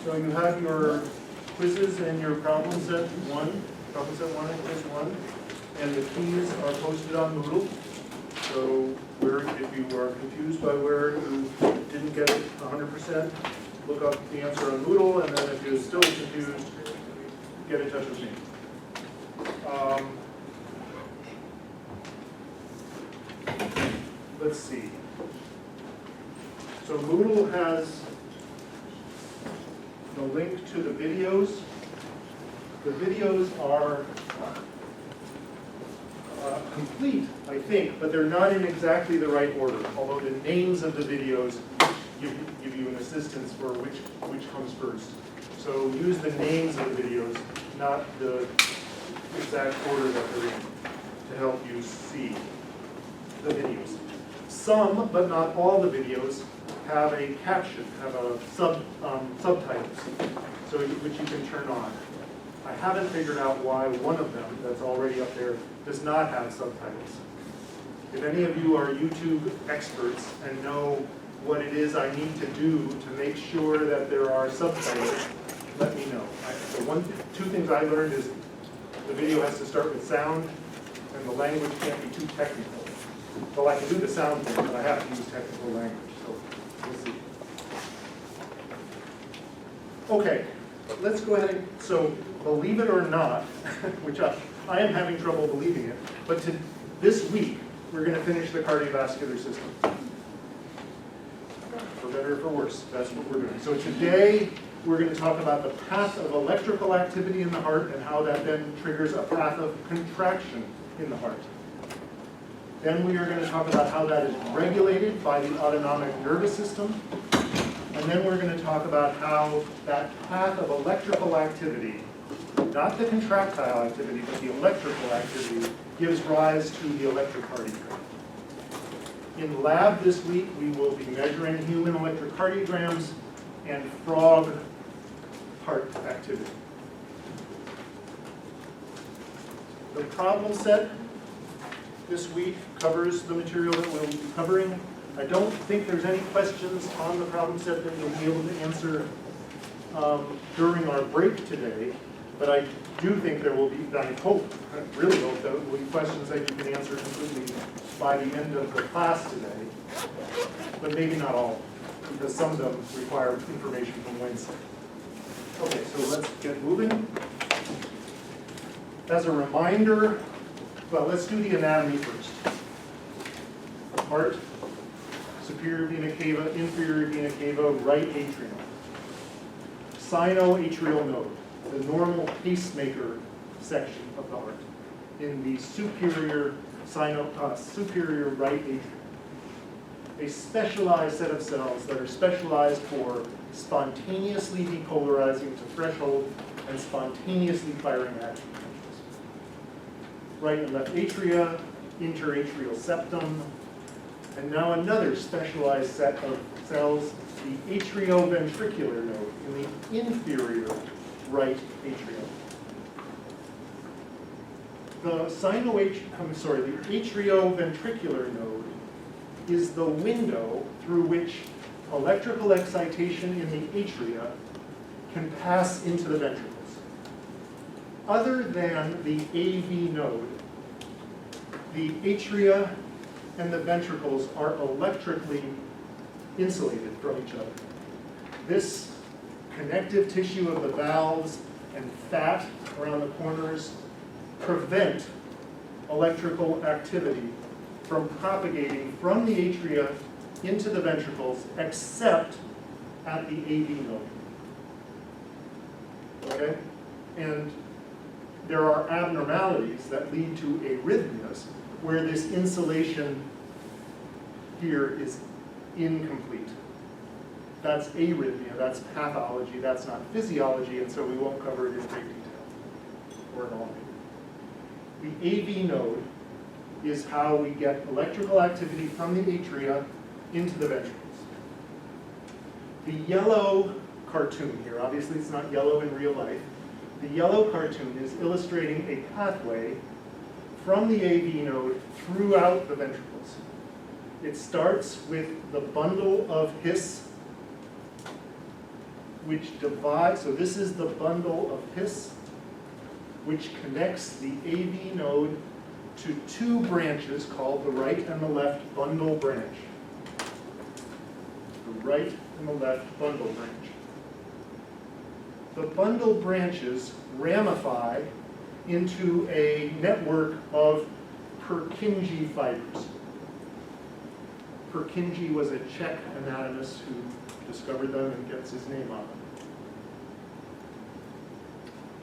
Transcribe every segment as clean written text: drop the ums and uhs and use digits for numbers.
So you have your quizzes and your problem set 1 and quiz 1, and the keys are posted on Moodle. So if you are confused by where you didn't get it 100%, look up the answer on Moodle, and then if you're still confused, get in touch with me. Let's see. So Moodle has the link to the videos. The videos are complete, I think, but they're not in exactly the right order, although the names of the videos give you an assistance for which comes first. So use the names of the videos, not the exact order that they're in, to help you see the videos. Some, but not all the videos, have a caption, have a subtitles, so which you can turn on. I haven't figured out why one of them that's already up there does not have subtitles. If any of you are YouTube experts and know what it is I need to do to make sure that there are subtitles, let me know. Two things I learned is the video has to start with sound, and the language can't be too technical. Well, I can do the sound thing, but I have to use technical language, so we'll see. Okay, let's go ahead and, so believe it or not, which I am having trouble believing it, but this week, we're going to finish the cardiovascular system. For better or for worse, that's what we're doing. So today, we're going to talk about the path of electrical activity in the heart and how that then triggers a path of contraction in the heart. Then we are going to talk about how that is regulated by the autonomic nervous system. And then we're going to talk about how that path of electrical activity, not the contractile activity, but the electrical activity, gives rise to the electrocardiogram. In lab this week, we will be measuring human electrocardiograms and frog heart activity. The problem set this week covers the material that we'll be covering. I don't think there's any questions on the problem set that you'll be able to answer during our break today, but I do think there will be, I really hope there will be questions that you can answer completely by the end of the class today, but maybe not all, because some of them require information from Wednesday. Okay, so let's get moving. As a reminder, well, let's do the anatomy first. Heart, superior vena cava, inferior vena cava, right atrium. Sinoatrial node, the normal pacemaker section of the heart, in the superior right atrium. A specialized set of cells that are specialized for spontaneously depolarizing to threshold and spontaneously firing action potentials. Right and left atria, interatrial septum, and now another specialized set of cells, the atrioventricular node in the inferior right atrium. The atrioventricular node is the window through which electrical excitation in the atria can pass into the ventricles. Other than the AV node, the atria and the ventricles are electrically insulated from each other. This connective tissue of the valves and fat around the corners prevent electrical activity from propagating from the atria into the ventricles, except at the AV node. Okay? And there are abnormalities that lead to arrhythmias where this insulation here is incomplete. That's arrhythmia, that's pathology, that's not physiology, and so we won't cover it in great detail or at all. The AV node is how we get electrical activity from the atria into the ventricles. The yellow cartoon here, obviously it's not yellow in real life, the yellow cartoon is illustrating a pathway from the AV node throughout the ventricles. It starts with the bundle of His which divides, so this is the bundle of His, which connects the AV node to two branches called the right and the left bundle branch. The right and the left bundle branch. The bundle branches ramify into a network of Purkinje fibers. Purkinje was a Czech anatomist who discovered them and gets his name on them.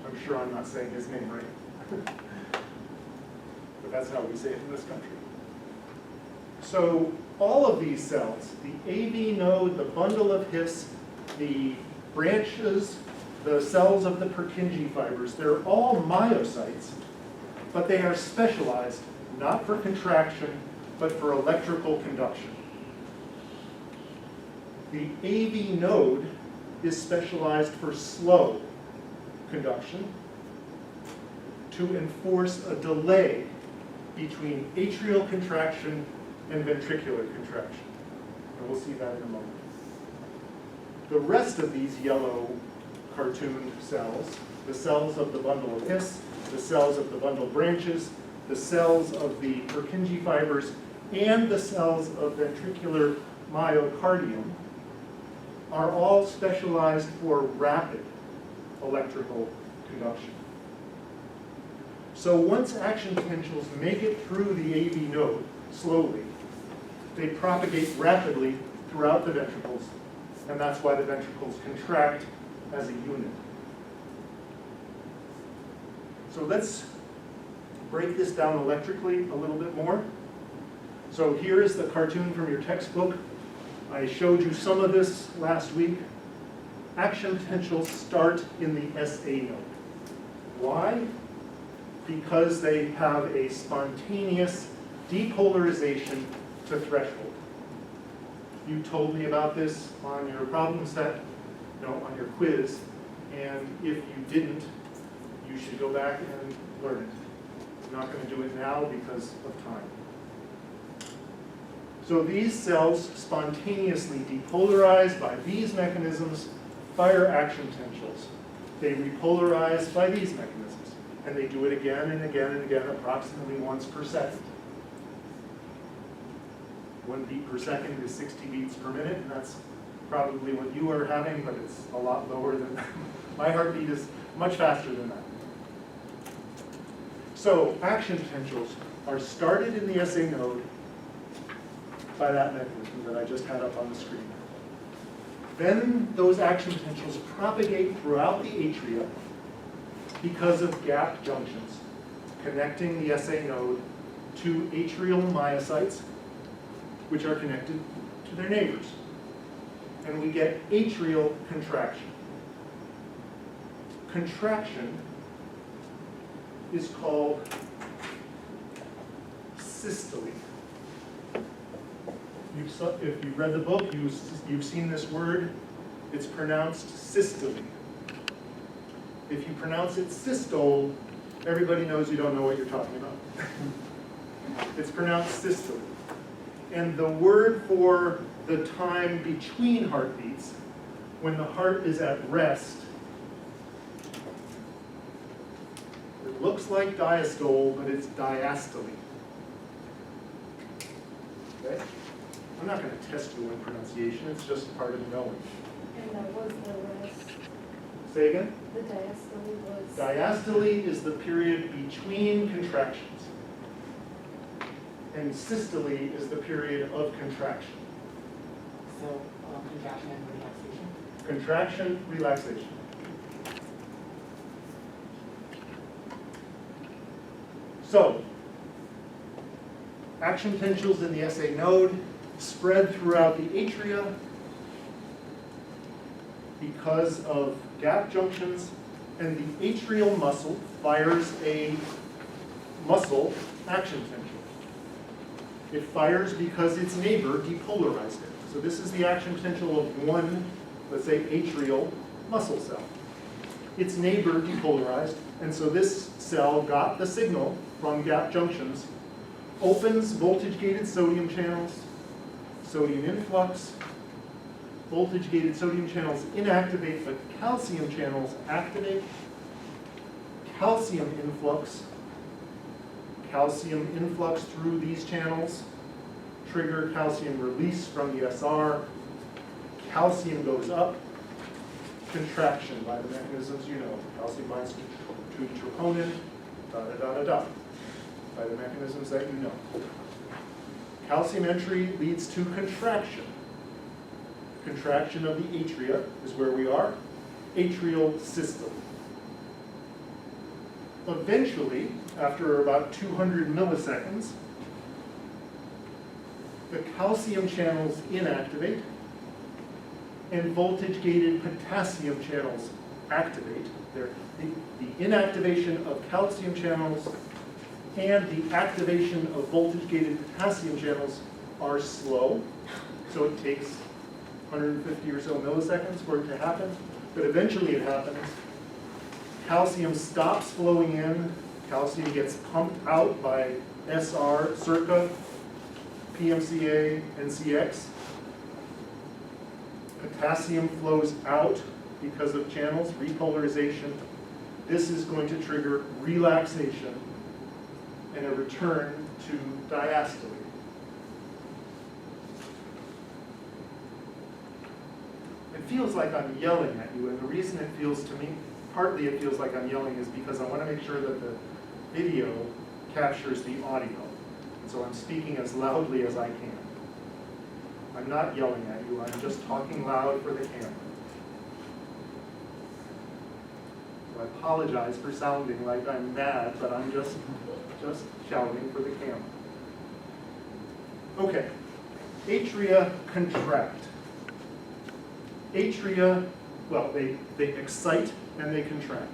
I'm sure I'm not saying his name right. But that's how we say it in this country. So all of these cells, the AV node, the bundle of His, the branches, the cells of the Purkinje fibers, they're all myocytes, but they are specialized not for contraction, but for electrical conduction. The AV node is specialized for slow conduction to enforce a delay between atrial contraction and ventricular contraction. And we'll see that in a moment. The rest of these yellow cartoon cells, the cells of the bundle of His, the cells of the bundle branches, the cells of the Purkinje fibers, and the cells of ventricular myocardium, are all specialized for rapid electrical conduction. So once action potentials make it through the AV node slowly, they propagate rapidly throughout the ventricles, and that's why the ventricles contract as a unit. So let's break this down electrically a little bit more. So here is the cartoon from your textbook. I showed you some of this last week. Action potentials start in the SA node. Why? Because they have a spontaneous depolarization to threshold. You told me about this on your problem set, on your quiz, and if you didn't, you should go back and learn it. I'm not going to do it now because of time. So these cells spontaneously depolarize by these mechanisms, fire action potentials. They repolarize by these mechanisms, and they do it again and again and again, approximately once per second. 1 beat per second is 60 beats per minute, and that's probably what you are having, but it's a lot lower than that. My heartbeat is much faster than that. So action potentials are started in the SA node by that mechanism that I just had up on the screen. Then those action potentials propagate throughout the atria because of gap junctions connecting the SA node to atrial myocytes, which are connected to their neighbors. And we get atrial contraction. Contraction is called systole. If you've read the book, you've seen this word. It's pronounced systole. If you pronounce it systole, everybody knows you don't know what you're talking about. It's pronounced systole. And the word for the time between heartbeats, when the heart is at rest, it looks like diastole, but it's diastole. Okay? I'm not going to test you on pronunciation, it's just part of knowing. And that was the rest. Say again? The diastole was... Diastole is the period between contractions. And systole is the period of contraction. So, contraction and relaxation? Contraction, relaxation. So, action potentials in the SA node spread throughout the atria because of gap junctions, and the atrial muscle fires a muscle action potential. It fires because its neighbor depolarized it. So this is the action potential of one, let's say, atrial muscle cell. Its neighbor depolarized, and so this cell got the signal from gap junctions, opens voltage-gated sodium channels, sodium influx, Voltage-gated sodium channels inactivate, but calcium channels activate. Calcium influx through these channels trigger calcium release from the SR. Calcium goes up. Contraction by the mechanisms you know. Calcium binds to each troponin, by the mechanisms that you know. Calcium entry leads to contraction. Contraction of the atria is where we are. Atrial systole. Eventually, after about 200 milliseconds, the calcium channels inactivate and voltage-gated potassium channels activate. The inactivation of calcium channels and the activation of voltage-gated potassium channels are slow, so it takes 150 or so milliseconds for it to happen, but eventually it happens. Calcium stops flowing in, calcium gets pumped out by SR, circa, PMCA, and CX. Potassium flows out because of channels, repolarization. This is going to trigger relaxation and a return to diastole. It feels like I'm yelling at you, and the reason it feels to me, partly it feels like I'm yelling, is because I want to make sure that the video captures the audio. And so I'm speaking as loudly as I can. I'm not yelling at you, I'm just talking loud for the camera. So I apologize for sounding like I'm mad, but I'm just shouting for the camera. Okay, atria contract. Atria, well, they excite and they contract.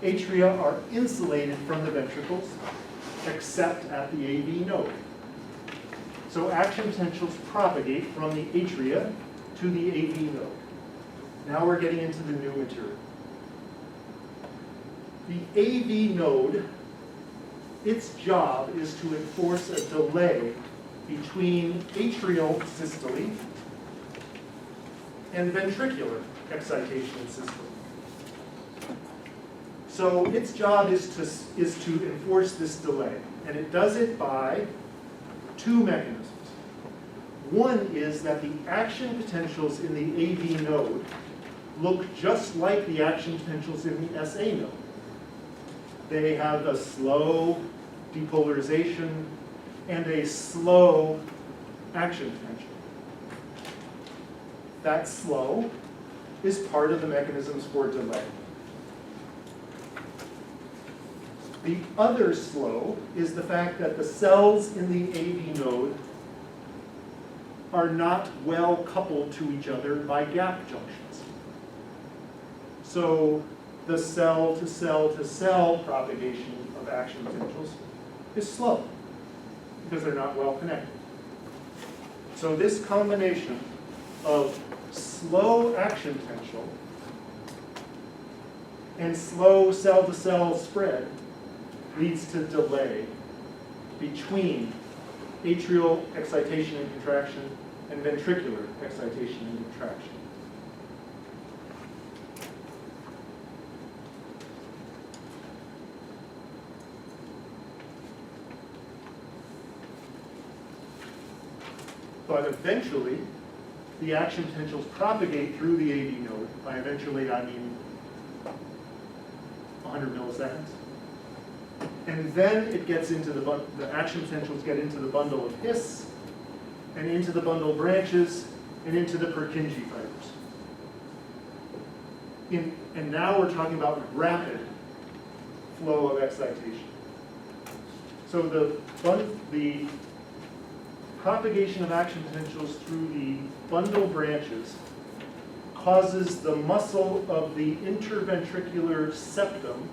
Atria are insulated from the ventricles, except at the AV node. So action potentials propagate from the atria to the AV node. Now we're getting into the new material. The AV node, its job is to enforce a delay between atrial systole and ventricular excitation systole. So its job is to enforce this delay, and it does it by two mechanisms. One is that the action potentials in the AV node look just like the action potentials in the SA node. They have a slow depolarization and a slow action potential. That slow is part of the mechanisms for delay. The other slow is the fact that the cells in the AV node are not well coupled to each other by gap junctions. So the cell-to-cell-to-cell propagation of action potentials is slow because they're not well connected. So this combination of slow action potential and slow cell-to-cell spread leads to delay between atrial excitation and contraction and ventricular excitation and contraction. But eventually, the action potentials propagate through the AV node. By eventually, I mean 100 milliseconds. And then it gets into the action potentials get into the bundle of His, and into the bundle branches, and into the Purkinje fibers. And now we're talking about rapid flow of excitation. So the propagation of action potentials through the bundle branches causes the muscle of the interventricular septum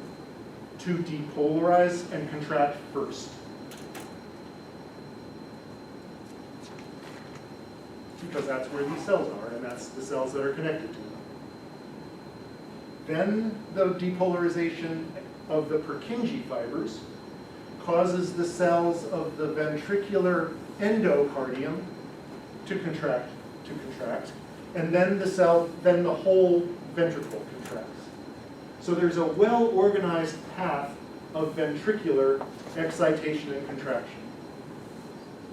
to depolarize and contract first. Because that's where these cells are, and that's the cells that are connected to them. Then the depolarization of the Purkinje fibers causes the cells of the ventricular endocardium to contract, and then then the whole ventricle contracts. So there's a well-organized path of ventricular excitation and contraction.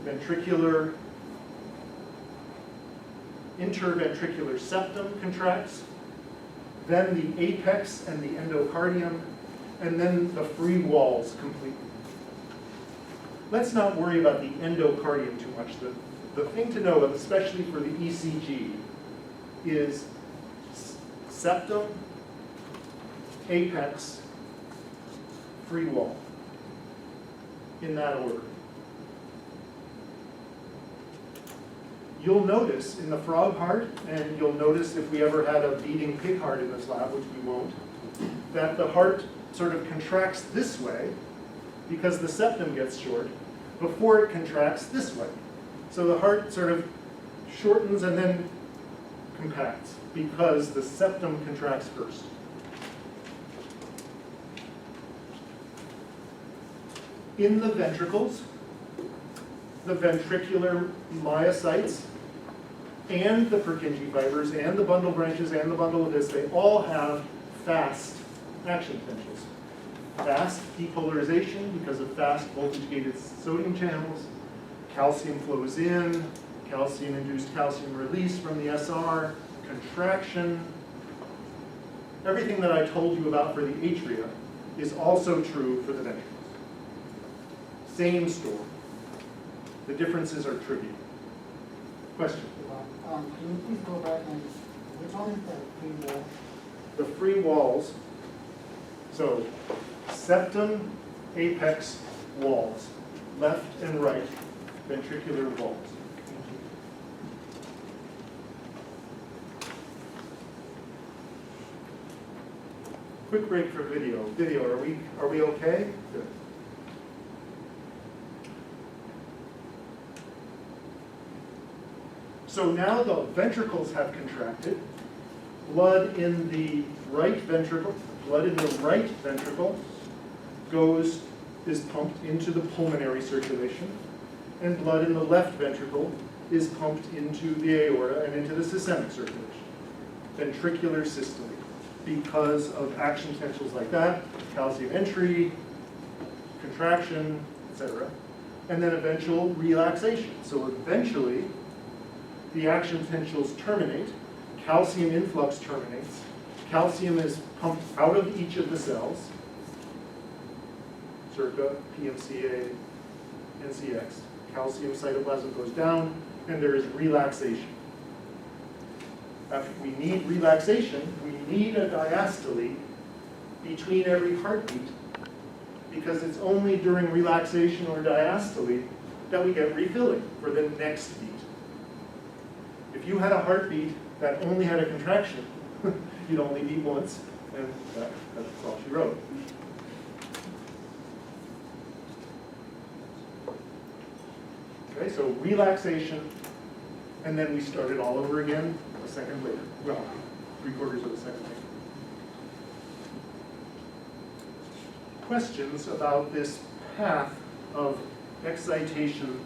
Ventricular, interventricular septum contracts, then the apex and the endocardium, and then the free walls completely. Let's not worry about the endocardium too much. The thing to know, especially for the ECG, is septum, apex, free wall, in that order. You'll notice in the frog heart, and you'll notice if we ever had a beating pig heart in this lab, which we won't, that the heart sort of contracts this way because the septum gets short before it contracts this way. So the heart sort of shortens and then compacts because the septum contracts first. In the ventricles, the ventricular myocytes and the Purkinje fibers and the bundle branches and the bundle of this, they all have fast action potentials. Fast depolarization because of fast voltage-gated sodium channels. Calcium flows in, calcium-induced calcium release from the SR, contraction. Everything that I told you about for the atria is also true for the ventricles. Same story. The differences are trivial. Question? Can you please go back and, which one is the free wall? The free walls, so septum, apex, walls, left and right, ventricular walls. Quick break for video. Video, are we okay? Good. So now the ventricles have contracted. Blood in the right ventricle is pumped into the pulmonary circulation, and blood in the left ventricle is pumped into the aorta and into the systemic circulation. Ventricular systole, because of action potentials like that, calcium entry, contraction, etc., and then eventual relaxation. So eventually, the action potentials terminate, calcium influx terminates, calcium is pumped out of each of the cells, circa, PMCA, NCX, calcium cytoplasm goes down, and there is relaxation. After we need relaxation, we need a diastole between every heartbeat, because it's only during relaxation or diastole that we get refilling for the next beat. If you had a heartbeat that only had a contraction, you'd only beat once, and that's all she wrote. Okay, so relaxation, and then we start it all over again a second later. Well, 3/4 of a second later. Questions about this path of excitation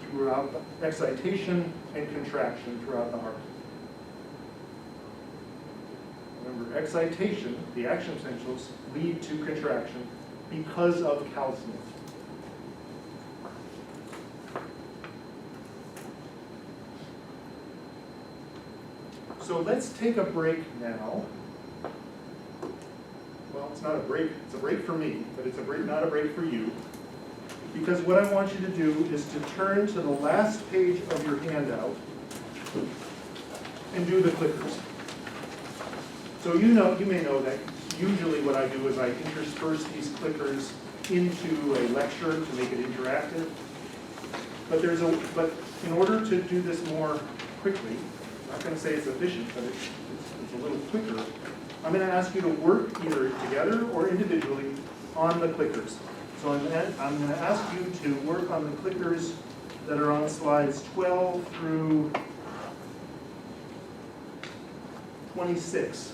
and contraction throughout the heart? Remember, excitation, the action potentials, lead to contraction because of calcium. So let's take a break now. Well, it's not a break, it's a break for me, but it's a break, not a break for you. Because what I want you to do is to turn to the last page of your handout and do the clickers. So you may know that usually what I do is I intersperse these clickers into a lecture to make it interactive. But in order to do this more quickly, I'm not going to say it's efficient, but it's a little quicker, I'm going to ask you to work either together or individually on the clickers. So I'm going to ask you to work on the clickers that are on slides 12 through 26.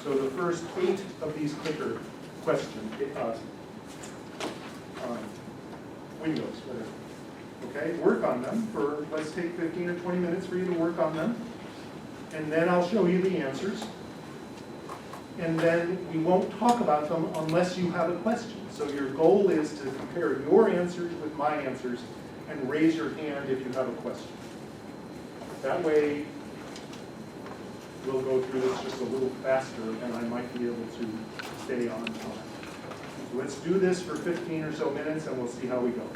So the first 8 of these clicker questions, windows, whatever. Okay, work on them for, let's take 15 or 20 minutes for you to work on them. and then I'll show you the answers. And then we won't talk about them unless you have a question. So your goal is to compare your answers with my answers and raise your hand if you have a question. That way, we'll go through this just a little faster and I might be able to stay on time. So let's do this for 15 or so minutes and we'll see how we go.